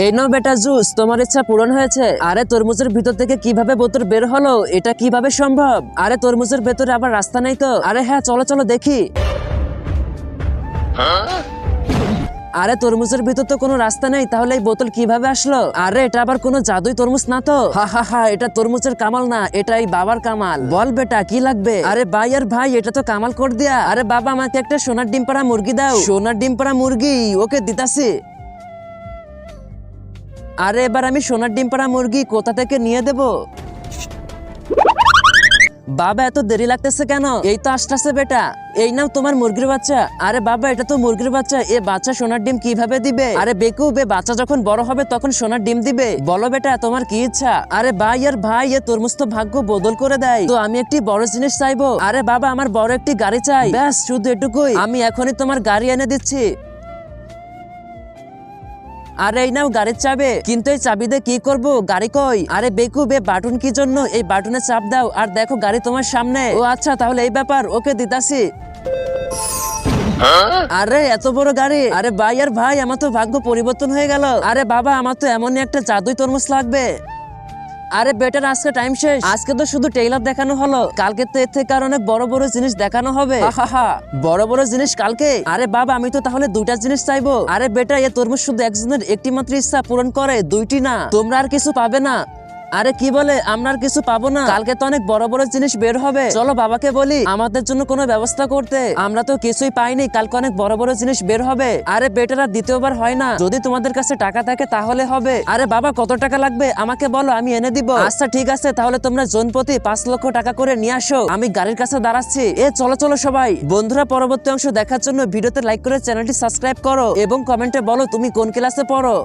এই নাও বেটা জুস, তোমার ইচ্ছা পূরণ হয়েছে। আরে তরমুজের ভিতর থেকে কিভাবে বোতল বের হলো, এটা কিভাবে সম্ভব? আরে তরমুজের ভেতরে আবার রাস্তা নেই তো? আরে হ্যাঁ, চলো চলো দেখি। আরে তরমুজের ভিতর তো কোনো রাস্তা নেই, তাহলে এই বোতল কিভাবে আসলো? আরে এটা আবার কোনো জাদুই তরমুজ না তো? হা হা হা, এটা তরমুজের কামাল না, এটা এই বাবার কামাল। বল বেটা কি লাগবে? আরে ভাই আর ভাই, এটা তো কামাল করে দিয়া। আরে বাবা, আমাকে একটা সোনার ডিম পাড়া মুরগি দাও। সোনার ডিম পাড়া মুরগি, ওকে দিতাছি। আরে এবার আমি সোনার ডিম পাড়া মুরগি কোথা থেকে নিয়ে দেব? বাবা এত দেরি লাগতেছে কেন? এই তো আসতেছে বেটা। এই নাও তোমার মুরগির বাচ্চা। আরে বাবা, এটা তো মুরগির বাচ্চা, এ বাচ্চা সোনার ডিম কিভাবে দিবে? আরে বেকুব, এ বাচ্চা যখন বড় হবে তখন সোনার ডিম দিবে। বলো বেটা, তোমার কি ইচ্ছা? আরে ভাই আর ভাই, এ তরমুজ তো ভাগ্য বদল করে দেয়। তো আমি একটি বড় জিনিস চাইবো। আরে বাবা, আমার বড় একটি গাড়ি চাই। ব্যাস শুধু এটুকুই, আমি এখনই তোমার গাড়ি এনে দিচ্ছি। আরে এই নাও গাড়ির চাবি। কিন্তু এই চাবি দিয়ে কি করব? গাড়ি কই? আরে বেকুব, এ বাটন কি জন্য? এই বাটনে চাপ দাও আর দেখো গাড়ি তোমার সামনে। ও আচ্ছা, তাহলে এই ব্যাপার, ওকে দিতাছি। আরে এত বড় গাড়ি! আরে ভাই আর ভাই, আমার তো ভাগ্য পরিবর্তন হয়ে গেল। আরে বাবা, আমার তো এমনই একটা জাদুই তরমুজ লাগবে। আরে বেটার, আজকে টাইম শেষ। আজকে তো শুধু টেইলার দেখানো হলো, কালকে তো এর থেকে আর অনেক বড় বড় জিনিস দেখানো হবে। বড় বড় জিনিস কালকে? আরে বাবা, আমি তো তাহলে দুইটা জিনিস চাইবো। আরে বেটা, এ তরমুজ শুধু একজনের একটি মাত্র ইচ্ছা পূরণ করে, দুইটি না। তোমরা আর কিছু পাবে না। আরে কি বলে, আমরা আর কিছু পাবো না? কালকে তো অনেক বড় বড় জিনিস বের হবে। চলো বাবাকে বলি আমাদের জন্য কোনো ব্যবস্থা করতে। আমরা তো কিছুই পাইনি, কালকে অনেক বড় বড় জিনিস বের হবে। আরে বেটারা, দ্বিতীয়বার হয় না। যদি তোমাদের কাছে টাকা থাকে তাহলে হবে। আরে বাবা, কত টাকা লাগবে আমাকে বলো, আমি এনে দিব। আচ্ছা ঠিক আছে, তাহলে তোমরা জনপ্রতি 5 লক্ষ টাকা করে নিয়ে আসো। আমি গাড়ির কাছে দাঁড়াচ্ছি। চলো চলো সবাই। বন্ধুরা, পরবর্তী অংশ দেখার জন্য ভিডিওতে লাইক করে চ্যানেলটি সাবস্ক্রাইব করো এবং কমেন্টে বলো তুমি কোন ক্লাসে পড়ো।